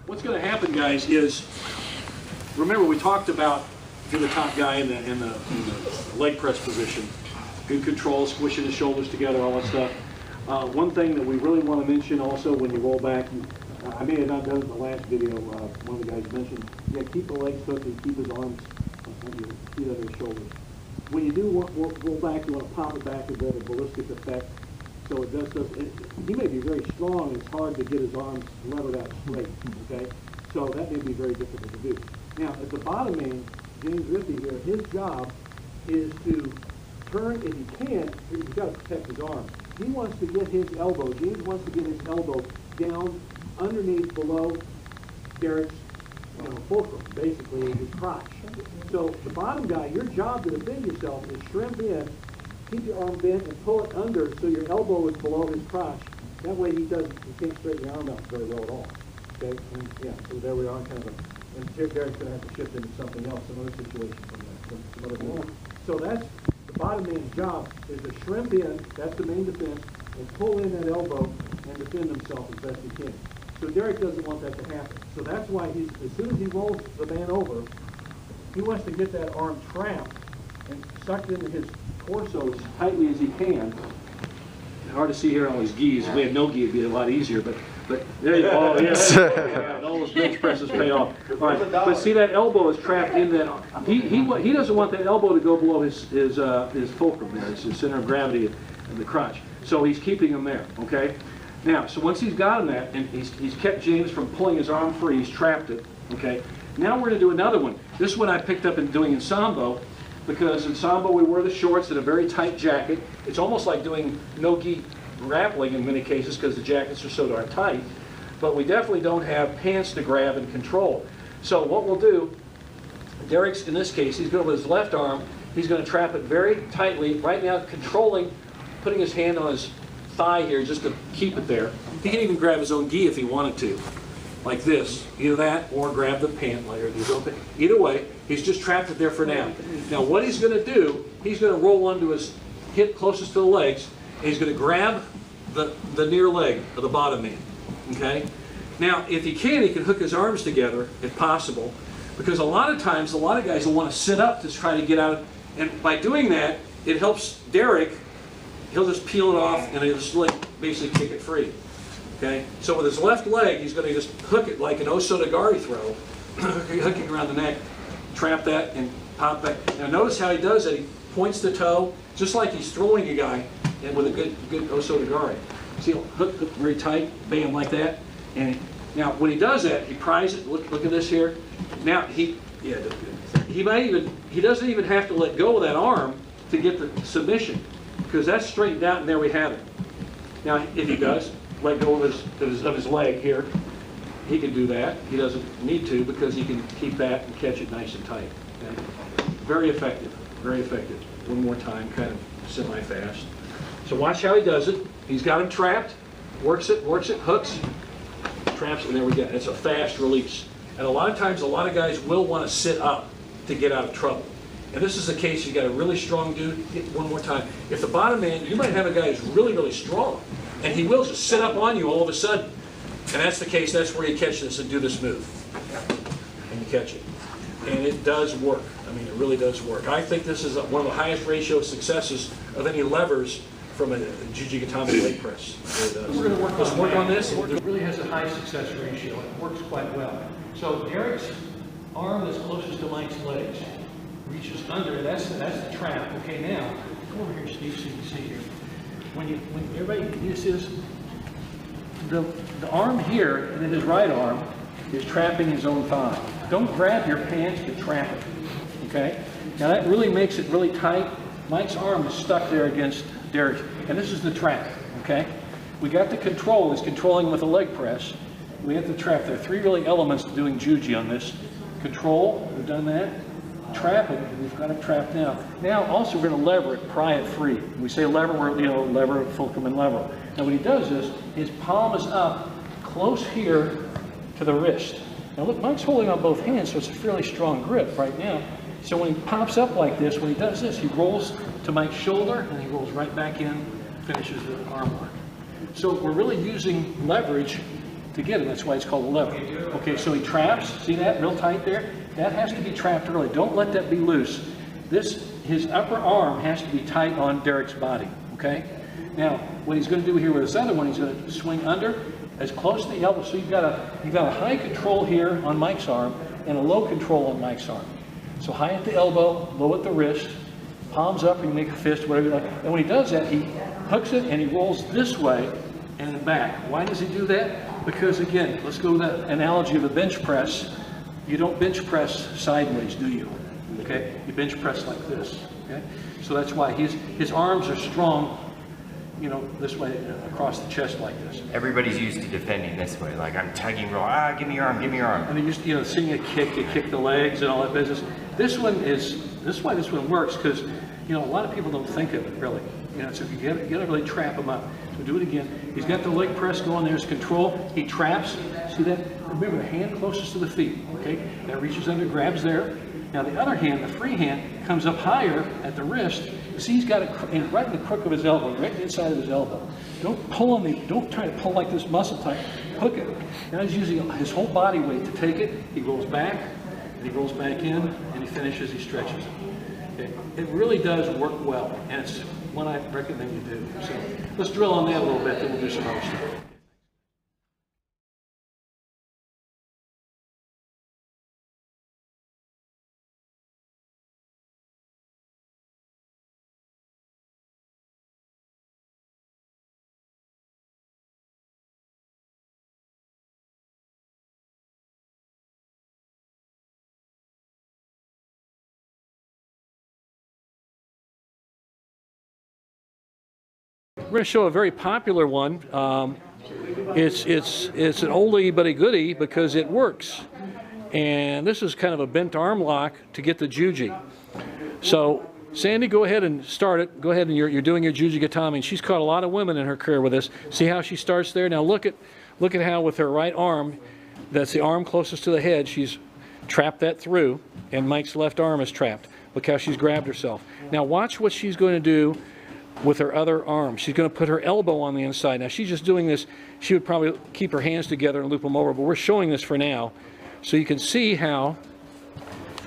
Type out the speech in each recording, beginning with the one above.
What's going to happen, guys, is, remember we talked about if you're the top guy in the leg press position, good control, squishing the shoulders together, all that stuff. One thing that we really want to mention also when you roll back, I may have not done it in the last video, one of the guys mentioned, yeah, keep the legs hooked and keep his arms on your feet under his shoulders. When you do roll back, you want to pop it back a bit, a ballistic effect. So it does, he may be very strong, it's hard to get his arms levered out straight, okay? So that may be very difficult to do. Now, at the bottom man, James Rippey here, his job is to turn, if he can, he's got to protect his arm. He wants to get his elbow, James wants to get his elbow down underneath, below Derek's fulcrum, basically his crotch. So the bottom guy, your job to defend yourself is shrimp in, keep your arm bent and pull it under so your elbow is below his crotch. That way he can't straighten your arm out very well at all. Okay, and yeah, so there we are, kind of and Derek's going to have to shift into something else, some other situation from that, some other thing. So that's the bottom man's job, is to shrimp in, that's the main defense, and pull in that elbow and defend himself as best he can. So Derek doesn't want that to happen. So that's why as soon as he rolls the man over, he wants to get that arm trapped and sucked into his torso as tightly as he can. Hard to see here on all these gis. If we had no gi, it'd be a lot easier, but there you go. Oh, yeah. All those bench presses pay off. All right. But see, that elbow is trapped in that. He doesn't want that elbow to go below his fulcrum there. It's his center of gravity in the crotch. So he's keeping him there. Okay. Now, so once he's got him that, and he's kept James from pulling his arm free, he's trapped it. Okay. Now we're going to do another one. This one I picked up in doing in Sambo, because in Sambo we wear the shorts and a very tight jacket. It's almost like doing no-gi grappling in many cases because the jackets are so darn tight. But we definitely don't have pants to grab and control. So what we'll do, Derek's in this case, he's going to with his left arm, he's going to trap it very tightly, right now controlling, putting his hand on his thigh here just to keep it there. He can even grab his own gi if he wanted to, like this, either that or grab the pant layer. Either way, he's just trapped it there for now. Now what he's going to do, he's going to roll onto his hip closest to the legs, and he's going to grab the near leg of the bottom man. Okay? Now, if he can hook his arms together, if possible, because a lot of times, a lot of guys will want to sit up to try to get out, and by doing that, it helps Derek. He'll just peel it off, and he'll just basically kick it free. Okay? So with his left leg, he's going to just hook it like an osotogari throw, hooking around the neck, trap that, and pop back. Now notice how he does it. He points the toe, just like he's throwing a guy, and with a good osotogari. See, he'll hook very tight, bam, like that. And now when he does that, he pries it. Look at this here. Now he doesn't even have to let go of that arm to get the submission, because that's straightened out, and there we have it. Now, if he does let go of his leg here, he can do that. He doesn't need to, because he can keep that and catch it nice and tight. Okay? Very effective, very effective. One more time, kind of semi-fast. So watch how he does it. He's got him trapped, works it, hooks, traps, and there we go. It's a fast release. And a lot of times, a lot of guys will want to sit up to get out of trouble. And this is the case, you got a really strong dude. Hit one more time. If the bottom man, you might have a guy who's really, really strong, and he will just sit up on you all of a sudden. And that's the case, that's where you catch this and do this move. And you catch it. And it does work. I mean, it really does work. I think this is one of the highest ratio of successes of any levers from a Juji Gatame leg press. We're going to work on this. It really has a high success ratio. It works quite well. So Derek's arm is closest to Mike's legs. Reaches under, that's the trap. Okay, now, come over here, Steve, so you can see here. When everybody, you see this? The arm here, and then his right arm, is trapping his own thigh. Don't grab your pants, but trap it. Okay? Now that really makes it really tight. Mike's arm is stuck there against Derek's, and this is the trap. Okay? We got the control, is controlling with a leg press. We have the trap. There are three really elements to doing Juji on this. Control, we've done that. Trap it, we've got it trapped now. Now also we're going to lever it, pry it free. When we say lever, we're lever, fulcrum, and lever. Now when he does this, his palm is up close here to the wrist. Now look, Mike's holding on both hands, so it's a fairly strong grip right now. So when he pops up like this, when he does this, he rolls to Mike's shoulder, and he rolls right back in, finishes the arm lock. So we're really using leverage to get him. That's why it's called a lever. Okay, so he traps. See that? Real tight there? That has to be trapped early. Don't let that be loose. His upper arm has to be tight on Derek's body. Okay? Now, what he's going to do here with this other one, he's going to swing under as close to the elbow. So you've got a high control here on Mike's arm and a low control on Mike's arm. So high at the elbow, low at the wrist, palms up, you make a fist, whatever you like. And when he does that, he hooks it and he rolls this way and then back. Why does he do that? Because again, let's go with that analogy of a bench press. You don't bench press sideways, do you? Okay? You bench press like this. Okay? So that's why his arms are strong, you know, this way across the chest like this. Everybody's used to defending this way, like I'm tugging real, give me your arm, give me your arm. And they're used to, you know, seeing a kick, you kick the legs and all that business. This is why this one works, because, you know, a lot of people don't think of it really. You know, so you gotta really trap him up. So do it again. He's got the leg press going, there's control. He traps, see that? Remember the hand closest to the feet, okay? That reaches under, grabs there. Now the other hand, the free hand, comes up higher at the wrist. See, he's got it right in the crook of his elbow, right inside of his elbow. Don't try to pull like this muscle tight. Hook it. Now he's using his whole body weight to take it. He rolls back, and he rolls back in, and he finishes, he stretches. Okay. It really does work well, and it's one I recommend you do. So let's drill on that a little bit, then we'll do some other stuff. We're going to show a very popular one. It's an oldie but a goodie because it works. And this is kind of a bent arm lock to get the Juji. So Sandy, go ahead and start it. Go ahead and you're doing your Juji Gatame. And she's caught a lot of women in her career with this. See how she starts there? Now look at how with her right arm, that's the arm closest to the head, she's trapped that through, and Mike's left arm is trapped. Look how she's grabbed herself. Now watch what she's going to do with her other arm. She's going to put her elbow on the inside. Now she's just doing this. She would probably keep her hands together and loop them over, but we're showing this for now. So you can see how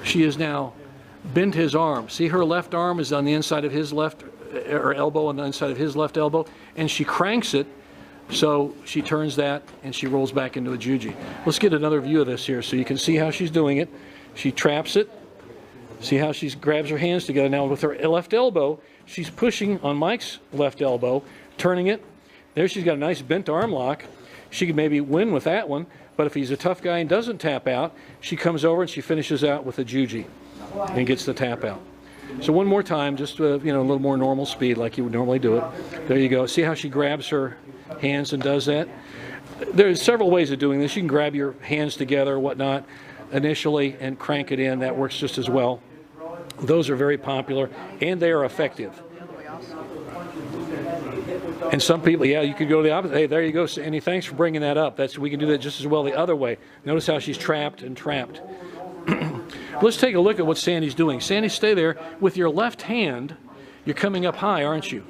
she is now bent his arm. See, her left arm is on the inside of his left, or elbow on the inside of his left elbow, and she cranks it, so she turns that and she rolls back into a Juji. Let's get another view of this here so you can see how she's doing it. She traps it. See how she grabs her hands together. Now with her left elbow, she's pushing on Mike's left elbow, turning it. There she's got a nice bent arm lock. She could maybe win with that one, but if he's a tough guy and doesn't tap out, she comes over and she finishes out with a Juji and gets the tap out. So one more time, just you know, a little more normal speed like you would normally do it. There you go. See how she grabs her hands and does that? There's several ways of doing this. You can grab your hands together or whatnot initially and crank it in. That works just as well. Those are very popular and they are effective. And some people, yeah, you could go the opposite. Hey, there you go, Sandy. Thanks for bringing that up. We can do that just as well the other way. Notice how she's trapped and trapped. Let's take a look at what Sandy's doing. Sandy, stay there. With your left hand, you're coming up high, aren't you?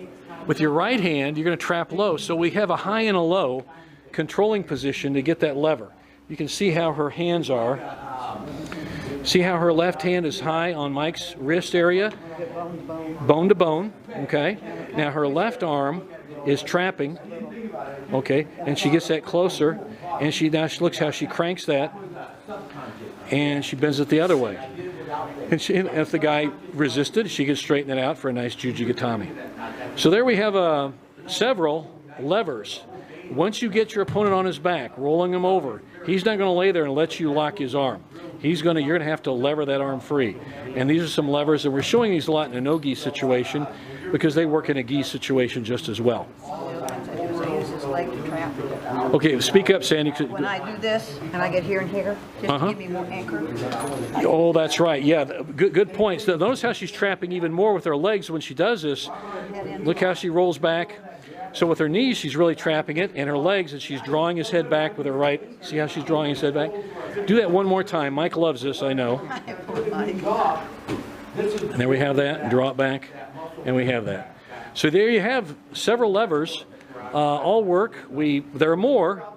With your right hand, you're going to trap low. So we have a high and a low controlling position to get that lever. You can see how her hands are. See how her left hand is high on Mike's wrist area? Bone to bone, okay? Now her left arm is trapping, okay? And she gets that closer, and now she looks how she cranks that, and she bends it the other way. And if the guy resisted, she could straighten it out for a nice Juji Gatame. So there we have several levers. Once you get your opponent on his back, rolling him over, he's not going to lay there and let you lock his arm. You're going to have to lever that arm free. And these are some levers, and we're showing these a lot in a no-gi situation because they work in a gi situation just as well. Okay, speak up, Sandy. When I do this and I get here and here, just to give me more anchor. Oh, that's right. Yeah, good points. Notice how she's trapping even more with her legs when she does this. Look how she rolls back. So with her knees, she's really trapping it, and her legs, and she's drawing his head back with her right. See how she's drawing his head back? Do that one more time. Mike loves this, I know. And there we have that. Draw it back, and we have that. So there you have several levers. All work. There are more.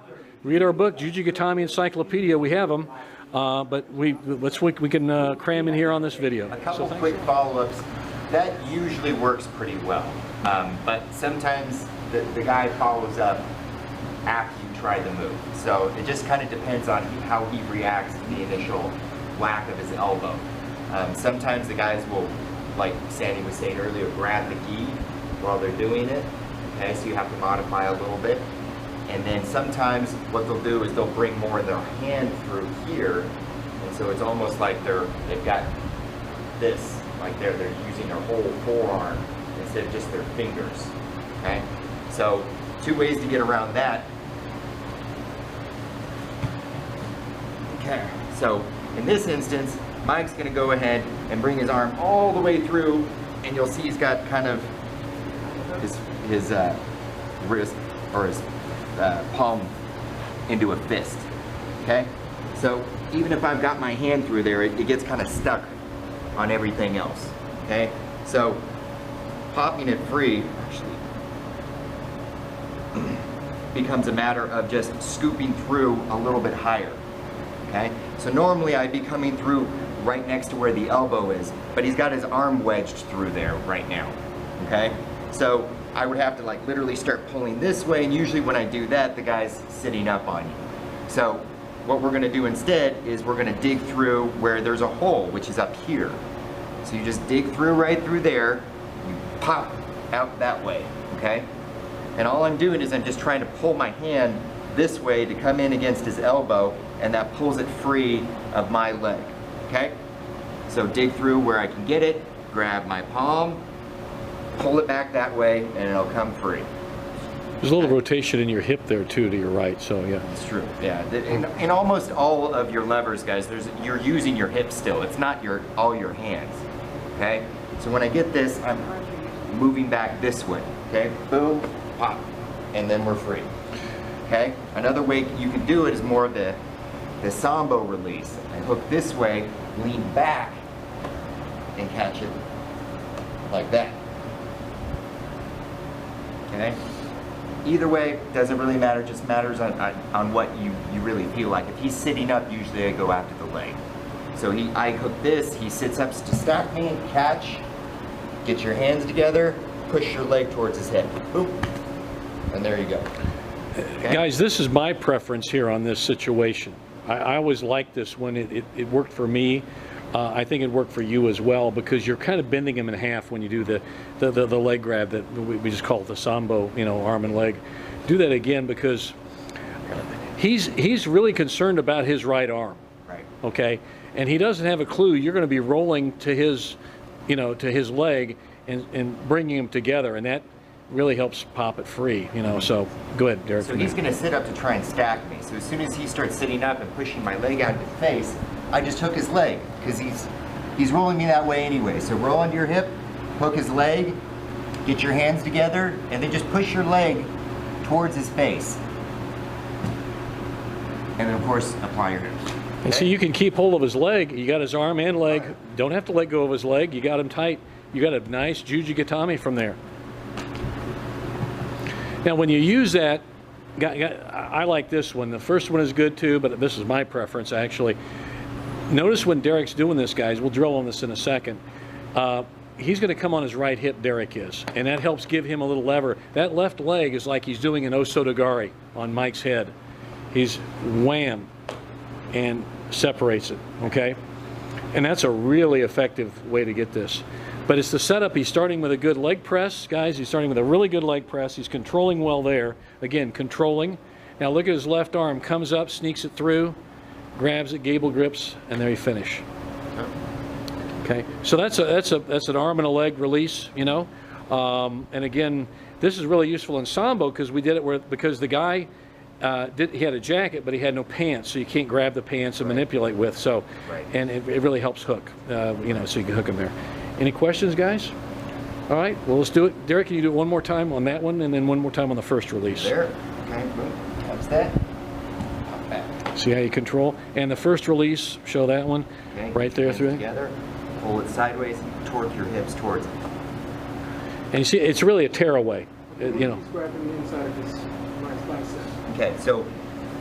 read our book, Juji Gatame Encyclopedia. We have them, but we can cram in here on this video. A couple quick follow-ups. That usually works pretty well, but sometimes the guy follows up after you try the move. So it just kind of depends on how he reacts to the initial whack of his elbow. Sometimes the guys will, like Sandy was saying earlier, grab the gi while they're doing it. Okay, so you have to modify a little bit. And then sometimes what they'll do is they'll bring more of their hand through here, and so it's almost like they've got this, like they're using their whole forearm instead of just their fingers. Okay, so 2 ways to get around that. Okay, so in this instance, Mike's going to go ahead and bring his arm all the way through, and you'll see he's got kind of his wrist or his palm into a fist. Okay, so even if I've got my hand through there, it gets kind of stuck on everything else. Okay, so popping it free actually becomes a matter of just scooping through a little bit higher. Okay, so normally I'd be coming through right next to where the elbow is, but he's got his arm wedged through there right now. Okay, so I would have to like literally start pulling this way, and usually when I do that, the guy's sitting up on you. So what we're gonna do instead is we're gonna dig through where there's a hole, which is up here. So you just dig through right through there, you pop out that way, okay? And all I'm doing is I'm just trying to pull my hand this way to come in against his elbow, and that pulls it free of my leg, okay? So dig through where I can get it, grab my palm, pull it back that way, and it'll come free. There's a little rotation in your hip there too, to your right, so yeah. It's true, yeah. In almost all of your levers, guys, you're using your hips still. It's not all your hands, okay? So when I get this, I'm moving back this way, okay? Boom, pop, and then we're free, okay? Another way you can do it is more of the sambo release. I hook this way, lean back, and catch it like that. Okay? Either way, doesn't really matter, just matters on what you really feel like. If he's sitting up, usually I go after the leg. So I hook this, he sits up to stack me, catch, get your hands together, push your leg towards his head. Boop. And there you go. Okay? Guys, this is my preference here on this situation. I always liked this when it worked for me. I think it worked for you as well, because you're kind of bending him in half when you do the leg grab that we just call it the sambo, you know, arm and leg. Do that again, because he's really concerned about his right arm. Right. Okay, and he doesn't have a clue. You're going to be rolling to his, you know, to his leg and bringing them together, and that really helps pop it free, you know. So go ahead, Derek. So he's going to sit up to try and stack me. So as soon as he starts sitting up and pushing my leg out into the face, I just hook his leg, because he's rolling me that way anyway. So roll under your hip, hook his leg, get your hands together, and then just push your leg towards his face. And then of course apply your hips. Okay? And so you can keep hold of his leg. You got his arm and leg. Don't have to let go of his leg. You got him tight. You got a nice Juji Gatame from there. Now when you use that, I like this one. The first one is good too, but this is my preference actually. Notice when Derek's doing this, guys, we'll drill on this in a second. He's going to come on his right hip, Derek is, and that helps give him a little lever. That left leg is like he's doing an osotogari on Mike's head. He's wham and separates it, okay? And that's a really effective way to get this. But it's the setup. He's starting with a good leg press, guys. He's starting with a really good leg press. He's controlling well there. Again, controlling. Now look at his left arm. Comes up, sneaks it through, grabs it, gable grips, and there you finish. Okay, so that's an arm and a leg release, you know. And again, this is really useful in sambo, because we did it because the guy he had a jacket, but he had no pants, so you can't grab the pants and manipulate with. So, and it really helps hook, you know, so you can hook him there. Any questions, guys? All right, well, let's do it. Derek, can you do it one more time on that one, and then one more time on the first release? There. Okay, boom. That's that. Pop back. See how you control? And the first release, show that one, okay, right there through it. Together, pull it sideways, torque your hips towards it. And you see, it's really a tearaway, you know. He's grabbing the inside of his right bicep. Okay, so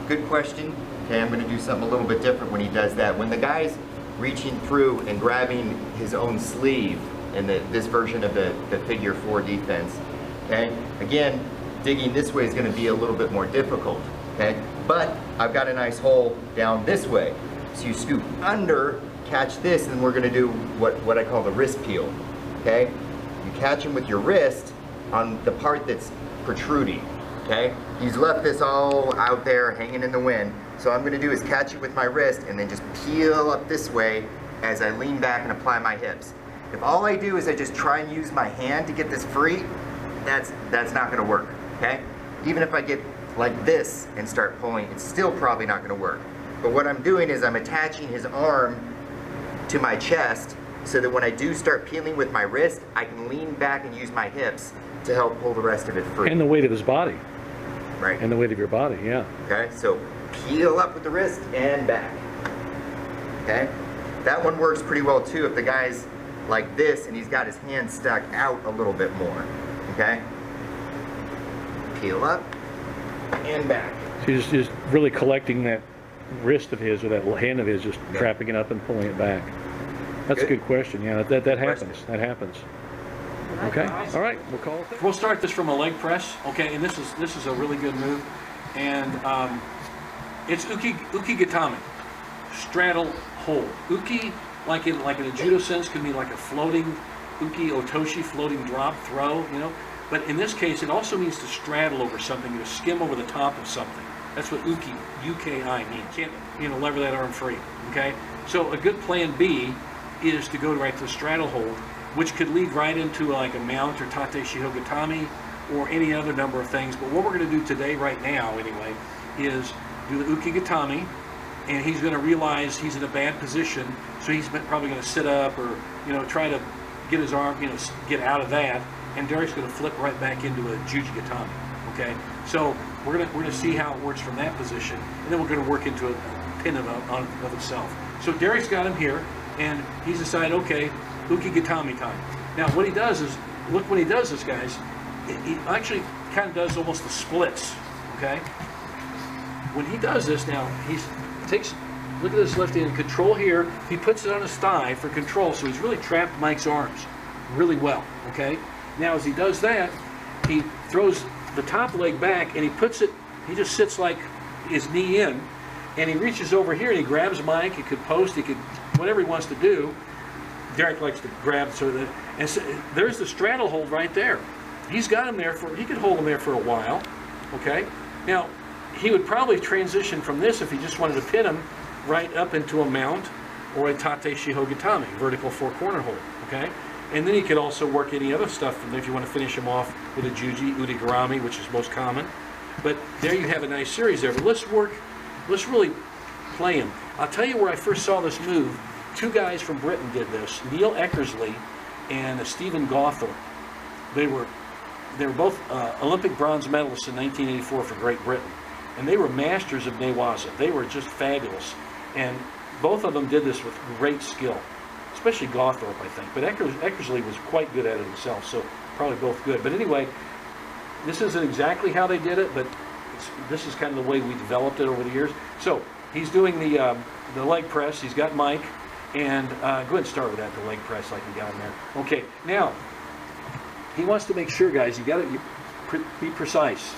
good question. Okay, I'm gonna do something a little bit different when he does that. When the guy's reaching through and grabbing his own sleeve in this version of the figure 4 defense, okay, again, digging this way is gonna be a little bit more difficult, okay? But I've got a nice hole down this way. So you scoop under, catch this, and we're gonna do what I call the wrist peel, okay? You catch him with your wrist on the part that's protruding, okay? He's left this all out there hanging in the wind. So what I'm gonna do is catch it with my wrist and then just peel up this way as I lean back and apply my hips. If all I do is I just try and use my hand to get this free, that's not gonna work, okay? Even if I get like this and start pulling, it's still probably not gonna work. But what I'm doing is I'm attaching his arm to my chest so that when I do start peeling with my wrist, I can lean back and use my hips to help pull the rest of it free. And the weight of his body. Right. And the weight of your body, yeah. Okay, so peel up with the wrist and back. Okay? That one works pretty well too if the guy's like this and he's got his hand stuck out a little bit more. Okay? Peel up and back. So you're just really collecting that wrist of his or that hand of his, just trapping it up and pulling it back. That's a good question. Yeah, that happens. That happens. Okay. All right. We'll call it. We'll start this from a leg press. Okay, and this is a really good move, and it's uke gatame, straddle hold. Uke, like in a judo sense, can be like a floating uke otoshi, floating drop throw. You know, but in this case, it also means to straddle over something, to skim over the top of something. That's what uke, U-K-I means. Can't, lever that arm free. Okay. So a good plan B is to go right to the straddle hold, which could lead right into like a mount or tate shiho gatame or any other number of things. But what we're going to do today, right now anyway, is do the uke gatame, and he's going to realize he's in a bad position, so he's probably going to sit up or try to get his arm, get out of that, and Derek's going to flip right back into a Juji Gatame. Okay, so we're gonna see how it works from that position, and then we're going to work into a pin of itself. So Derek's got him here, and he's decided, okay, uke gatame time. Now what he does is, look, when he does this, guys, he actually kind of does almost the splits. Okay, when he does this, now look at this left hand control here. He puts it on his thigh for control, so he's really trapped Mike's arms really well. Okay, now as he does that, he throws the top leg back and he just sits like his knee in, and he reaches over here and he grabs Mike. He could post, he could, whatever he wants to do. Derek likes to grab, so there's the straddle hold right there. He's got him there he could hold him there for a while. Okay, now he would probably transition from this if he just wanted to pin him right up into a mount or a tate shiho gatame, vertical 4-corner hold. Okay, and then he could also work any other stuff from there if you want to finish him off with a juji udigarami, which is most common. But there you have a nice series there. But let's really play him. I'll tell you where I first saw this move. 2 guys from Britain did this, Neil Eckersley and Stephen Gawthorpe. They were both Olympic bronze medalists in 1984 for Great Britain, and they were masters of newaza. They were just fabulous, and both of them did this with great skill, especially Gawthorpe, I think. But Eckersley was quite good at it himself, so probably both good. But anyway, this isn't exactly how they did it, but this is kind of the way we developed it over the years. So he's doing the leg press. He's got Mike. And go ahead and start with that, the leg press, like we got him there. Okay, now, he wants to make sure, guys, you got to be precise.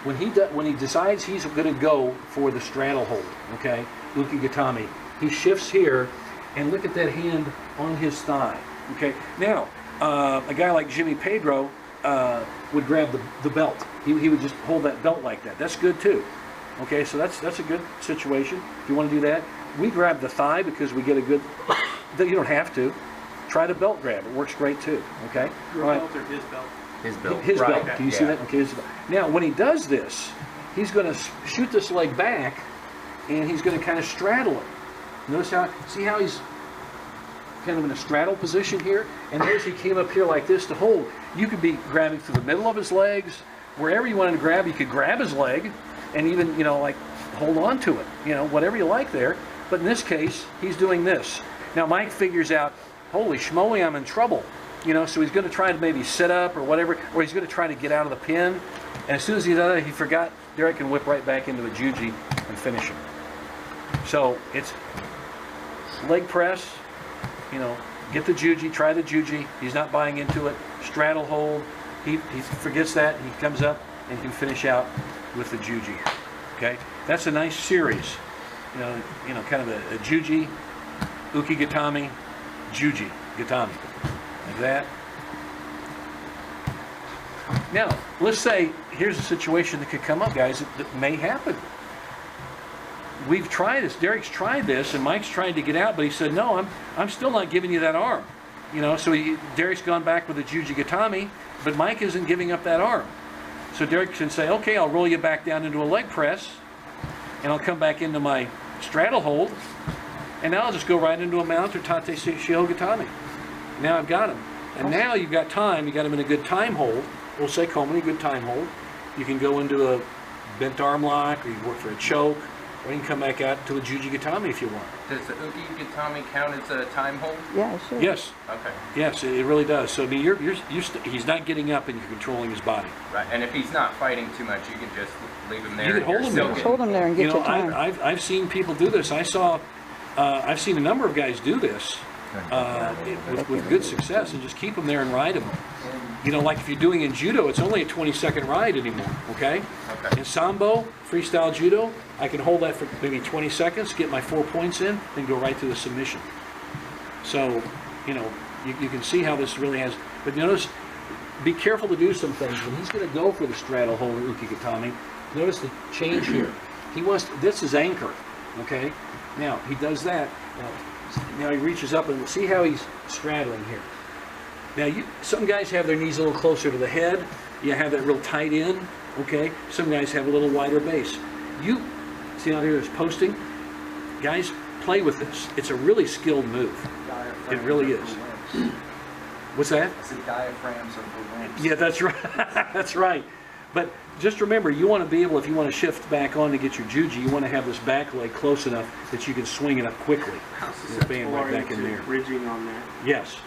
When he decides he's going to go for the straddle hold, okay, uke gatame, he shifts here, and look at that hand on his thigh, okay? Now, a guy like Jimmy Pedro would grab the belt. He would just hold that belt like that. That's good, too. Okay, so that's a good situation if you want to do that. We grab the thigh because we get a good, you don't have to. Try the belt grab, it works great too, okay? Your belt or his belt? His belt. His right. belt, do you see that? Okay, his belt. Now, when he does this, he's going to shoot this leg back, and he's going to kind of straddle it. Notice see how he's kind of in a straddle position here? And notice he came up here like this to hold. You could be grabbing through the middle of his legs, wherever you wanted to grab, you could grab his leg, and even, like hold on to it, whatever you like there. But in this case, he's doing this. Now Mike figures out, holy schmoly, I'm in trouble. So he's going to try to maybe sit up or whatever, or he's going to try to get out of the pin. And as soon as he does that, he forgot Derek can whip right back into a juji and finish him. So it's leg press, you know, get the juji, try the juji. He's not buying into it. Straddle hold. He forgets that. He comes up and can finish out with the juji. Okay, that's a nice series. You know, kind of a juji, uke gatame, juji gatame, like that. Now, let's say here's a situation that could come up, guys, that may happen. We've tried this. Derek's tried this, and Mike's trying to get out, but he said, no, I'm still not giving you that arm. You know, so Derek's gone back with the Juji Gatame, but Mike isn't giving up that arm. So Derek can say, okay, I'll roll you back down into a leg press, and I'll come back into my straddle hold, and now I'll just go right into a mount or tate shio gatame. Now I've got him. And now you've got time, you got him in a good time hold. We'll say Komani, good time hold. You can go into a bent arm lock, or you work for a choke, or you can come back out to a Juji Gatame if you want. Does the uke gatame count as a time hold? Yeah, sure. Yes. Okay. Yes, it really does. So I mean, he's not getting up and you're controlling his body. Right, and if he's not fighting too much, you can just leave him there. You can hold him there. Just hold him there and get your time. I've seen people do this. I've seen a number of guys do this with good success, and just keep them there and ride them. You know, like if you're doing in judo, it's only a 20-second ride anymore, okay? In sambo, freestyle judo, I can hold that for maybe 20 seconds, get my 4 points in, then go right to the submission. So, you know, you can see how this really has, but notice, be careful to do some things. When he's going to go for the straddle hold or uke gatame, notice the change here. He wants, this is anchor, okay? Now, he does that, now he reaches up and see how he's straddling here. Now, some guys have their knees a little closer to the head. You have that real tight in, okay? Some guys have a little wider base. You see out here is posting. Guys, play with this. It's a really skilled move. It really is. What's that? It's the diaphragms of the limbs. Yeah, that's right. That's right. But just remember, you want to be able, if you want to shift back on to get your juji, you want to have this back leg close enough that you can swing it up quickly. How susceptible are you to bridging on that? Yes.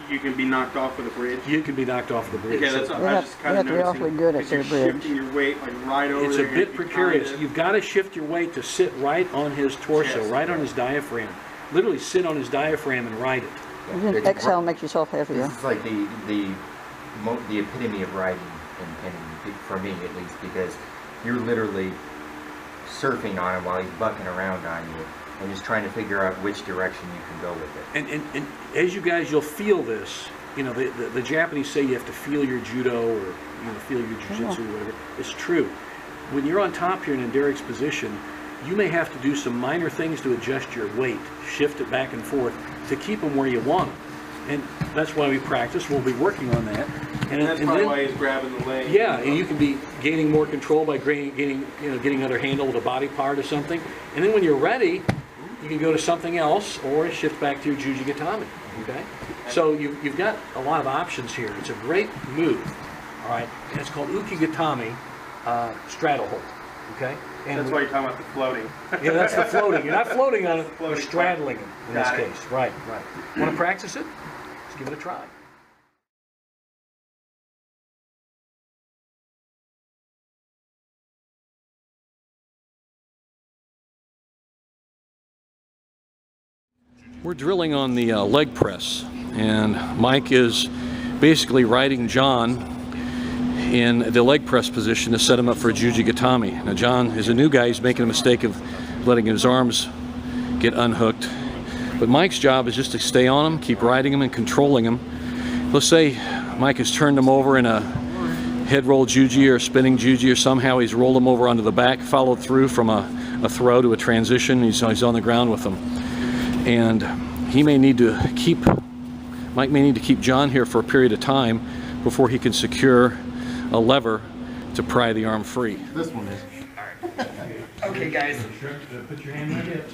You can be knocked off with a bridge? You can be knocked off the bridge. Okay, that's what I just kind of You have to be awfully good at you're the bridge. shifting your weight like right over It's there. a bit precarious. You've got to shift your weight to sit right on his torso, Yes. right on his diaphragm. Literally sit on his diaphragm and ride it. And then exhale makes yourself heavier. This is like the epitome of riding, and for me at least, because you're literally surfing on him while he's bucking around on you, and just trying to figure out which direction you can go with it. And as you guys, you'll feel this. You know, the Japanese say you have to feel your judo or feel your jiu-jitsu or whatever. It's true. When you're on top here and in Derek's position, you may have to do some minor things to adjust your weight, shift it back and forth to keep them where you want them. And that's why we practice. We'll be working on that. And that's probably why he's grabbing the leg. Yeah, and you can be gaining more control by getting another handle with a body part or something. And then when you're ready, you can go to something else or shift back to your Juji Gatame. Okay? So you've got a lot of options here. It's a great move. All right? And it's called uke gatame straddle hold. Okay? And That's why you're talking about the floating. yeah, that's the floating. You're not floating on it, you're Floating. straddling it in this Got it. case. Right, right. Want to practice it? Let's give it a try. We're drilling on the leg press, and Mike is basically riding John in the leg press position to set him up for a Juji Gatame. Now John is a new guy. He's making a mistake of letting his arms get unhooked. But Mike's job is just to stay on him, keep riding him and controlling him. Let's say Mike has turned him over in a head roll juji or spinning juji, or somehow he's rolled him over onto the back, followed through from a throw to a transition. He's on the ground with him. And he may need to keep, Mike may need to keep John here for a period of time before he can secure a lever to pry the arm free. This one is. Okay, guys. Put your hand right here.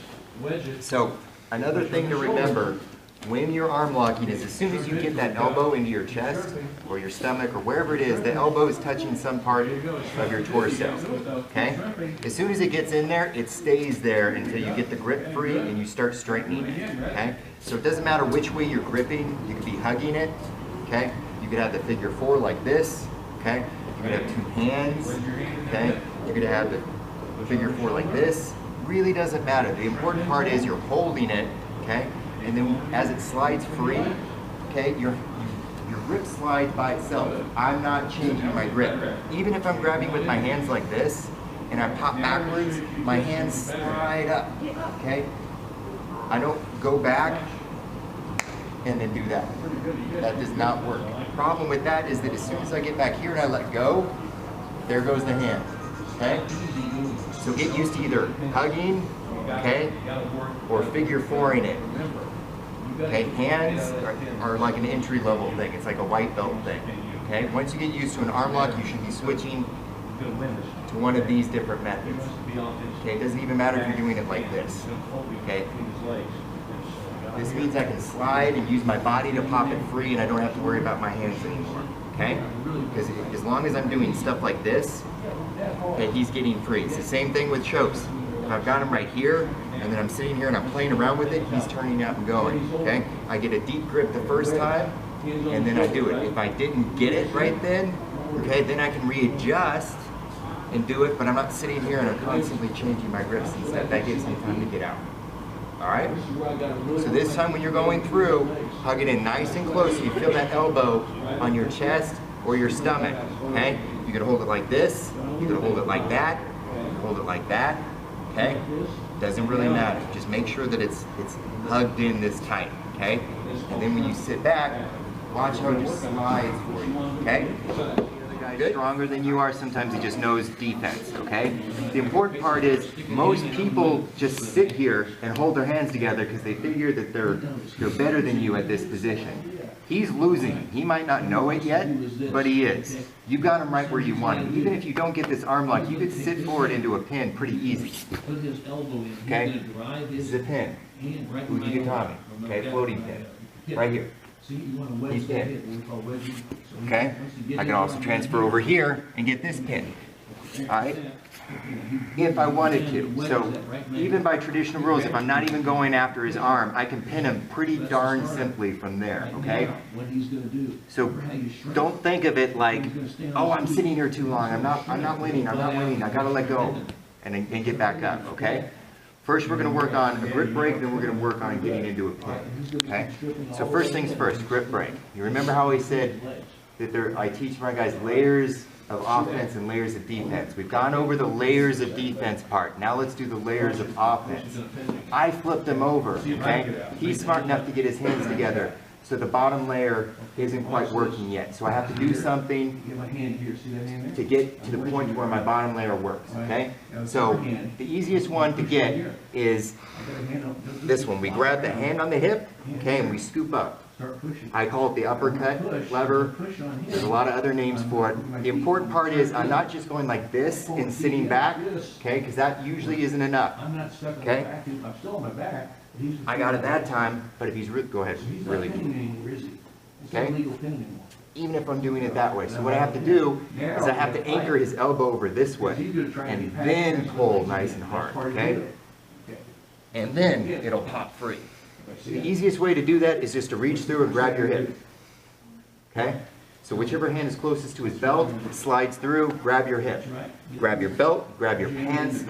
Wedge it. So another thing to remember when you're arm locking is as soon as you get that elbow into your chest or your stomach or wherever it is, the elbow is touching some part of your torso. Okay? As soon as it gets in there, it stays there until you get the grip free and you start straightening it. Okay? So it doesn't matter which way you're gripping, you could be hugging it. Okay? You could have the figure 4 like this. Okay? You could have 2 hands. Okay? You could have the figure four like this, really doesn't matter. The important part is you're holding it, okay? And then as it slides free, okay, your grip slides by itself. I'm not changing my grip. Even if I'm grabbing with my hands like this, and I pop backwards, my hands slide up, okay? I don't go back and then do that. That does not work. The problem with that is that as soon as I get back here and I let go, there goes the hand, okay? So get used to either hugging, okay, or figure fouring it. Okay, hands are like an entry level thing. It's like a white belt thing, okay? Once you get used to an arm lock, you should be switching to one of these different methods. Okay, it doesn't even matter if you're doing it like this, okay? This means I can slide and use my body to pop it free and I don't have to worry about my hands anymore, okay? Because as long as I'm doing stuff like this, okay, he's getting free. It's the same thing with chokes. If I've got him right here, and then I'm sitting here and I'm playing around with it, he's turning out and going, okay? I get a deep grip the first time, and then I do it. If I didn't get it right then, okay, then I can readjust and do it, but I'm not sitting here and I'm constantly changing my grips instead. That gives me time to get out. All right? So this time when you're going through, hug it in nice and close so you feel that elbow on your chest or your stomach, okay? You can hold it like this, you can hold it like that, hold it like that, okay? Doesn't really matter. Just make sure that it's hugged in this tight, okay? And then when you sit back, watch how it just slides for you, okay? The guy's stronger than you are, sometimes he just knows defense, okay? The important part is most people just sit here and hold their hands together because they figure that they're better than you at this position. He's losing. He might not know it yet, but he is. You got him right where you want him. Even if you don't get this arm lock, you could sit forward into a pin pretty easy. Okay? This is a pin. Juji Gatame. Okay, floating pin. Right here. He's pinned. Okay? I can also transfer over here and get this pin. Alright? If I wanted to. So even by traditional rules, if I'm not even going after his arm, I can pin him pretty darn simply from there, okay? So don't think of it like, oh, I'm sitting here too long, I'm not winning, I gotta let go and then get back up, okay? First we're gonna work on a grip break, then we're gonna work on getting into a pin, okay? So first things first, grip break. You remember how I said that I teach my guys layers of offense and layers of defense. We've gone over the layers of defense part. Now let's do the layers of offense. I flipped him over, okay? He's smart enough to get his hands together, so the bottom layer isn't quite working yet. So I have to do something to get to the point where my bottom layer works, okay? So the easiest one to get is this one. We grab the hand on the hip, okay, and we scoop up. I call it the uppercut lever. There's a lot of other names for it. The important part is I'm not just going like this and sitting back, okay, because that usually isn't enough, okay? I got it that time, but if he's, go ahead, really deep, okay? Even if I'm doing it that way. So what I have to do is I have to anchor his elbow over this way and then pull nice and hard, okay? And then it'll pop free. The easiest way to do that is just to reach through and grab your hip, okay? So whichever hand is closest to his belt, slides through, grab your hip. Grab your belt, grab your pants,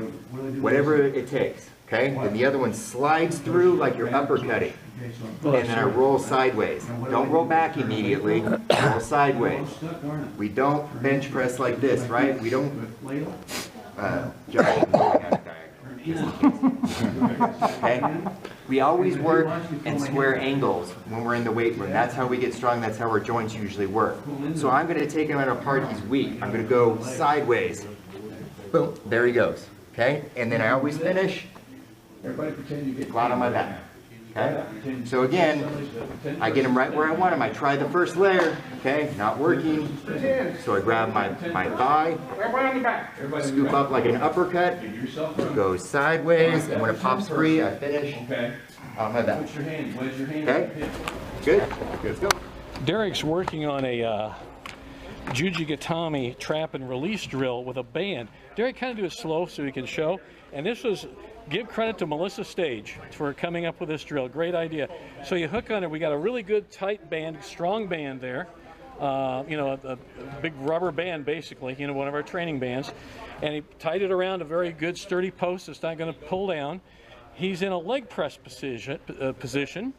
whatever it takes, okay? Then the other one slides through like you're uppercutting. And then I roll sideways. Don't roll back immediately, roll sideways. We don't bench press like this, right? We don't, okay? We always work in square angles when we're in the weight room. That's how we get strong. That's how our joints usually work. So I'm going to take him at a part he's weak. I'm going to go sideways. Boom. There he goes. Okay? And then I always finish flat on my back. Okay? So again, I get him right where I want him. I try the first layer. Okay? Not working. So I grab my thigh, scoop up like an uppercut, go sideways, and when it pops free, I finish on my back. Okay? Good? Let's go. Derek's working on a Juji Gatame trap and release drill with a band. Derek, kind of do it slow so he can show. And this was, give credit to Melissa Stage for coming up with this drill. Great idea. So you hook on it. We got a really good tight band, strong band there. you know, a big rubber band, basically, you know, one of our training bands, and he tied it around a very good sturdy post that's not going to pull down. He's in a leg press position,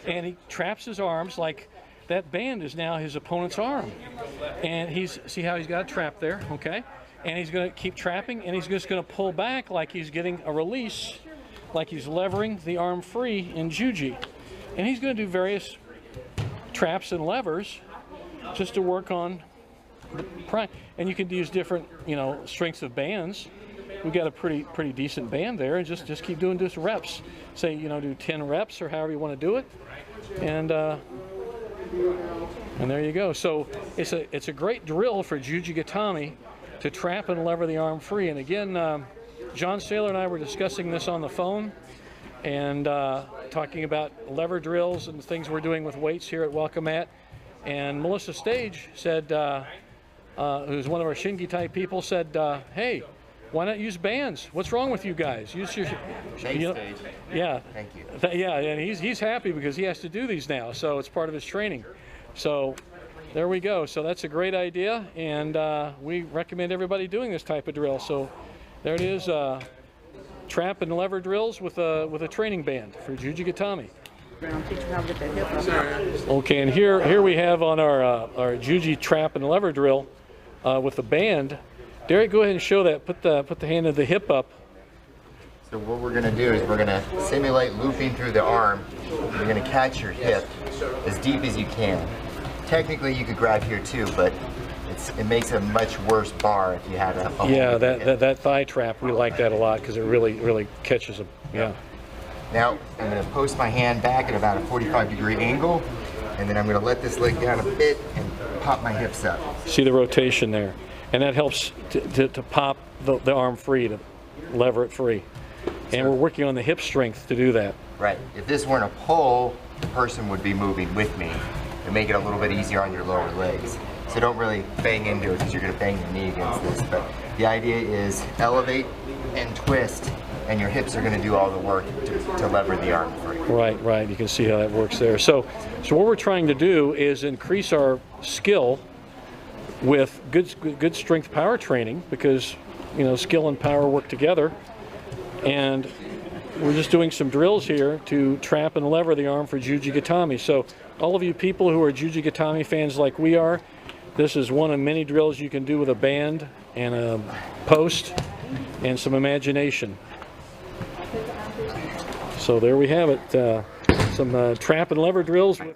and he traps his arms like that band is now his opponent's arm. And see how he's got it trapped there, okay? And he's going to keep trapping, and he's just going to pull back like he's getting a release, like he's levering the arm free in Juji. And he's going to do various traps and levers just to work on the prime. And you can use different, you know, strengths of bands. We've got a pretty decent band there, and just keep doing just reps. Say, you know, do 10 reps or however you want to do it, and there you go. So it's a great drill for Juji Gatame to trap and lever the arm free. And again, John Saylor and I were discussing this on the phone, and talking about lever drills and things we're doing with weights here at Welcome At. And Melissa Stage said, who's one of our Shingi type people, said, hey, why not use bands? What's wrong with you guys? Use your, you know, Stage. yeah. Thank you. Yeah, and he's happy because he has to do these now, so it's part of his training. So there we go. So that's a great idea, and we recommend everybody doing this type of drill. So there it is, trap and lever drills with a training band for Juji Gatame. Okay, and here we have on our Juji trap and lever drill with the band. Derek, go ahead and show that. Put the hand of the hip up. So what we're going to do is we're going to simulate looping through the arm. You're going to catch your hip as deep as you can. Technically, you could grab here too, but it makes a much worse bar if you had a yeah, that thigh trap, we like that a lot because it really catches them. Yeah. Now I'm going to post my hand back at about a 45-degree angle, and then I'm going to let this leg down a bit and pop my hips up. See the rotation there, and that helps to pop the arm free, to lever it free. And we're working on the hip strength to do that. Right. If this weren't a pull, the person would be moving with me to make it a little bit easier on your lower legs. So don't really bang into it because you're going to bang your knee against this. But the idea is elevate and twist, and your hips are going to do all the work to lever the arm free. Right. You can see how that works there. So what we're trying to do is increase our skill with good strength power training, because, you know, skill and power work together. And we're just doing some drills here to trap and lever the arm for Juji Gatame. So all of you people who are Juji Gatame fans like we are, this is one of many drills you can do with a band and a post and some imagination. So there we have it, some trap and lever drills with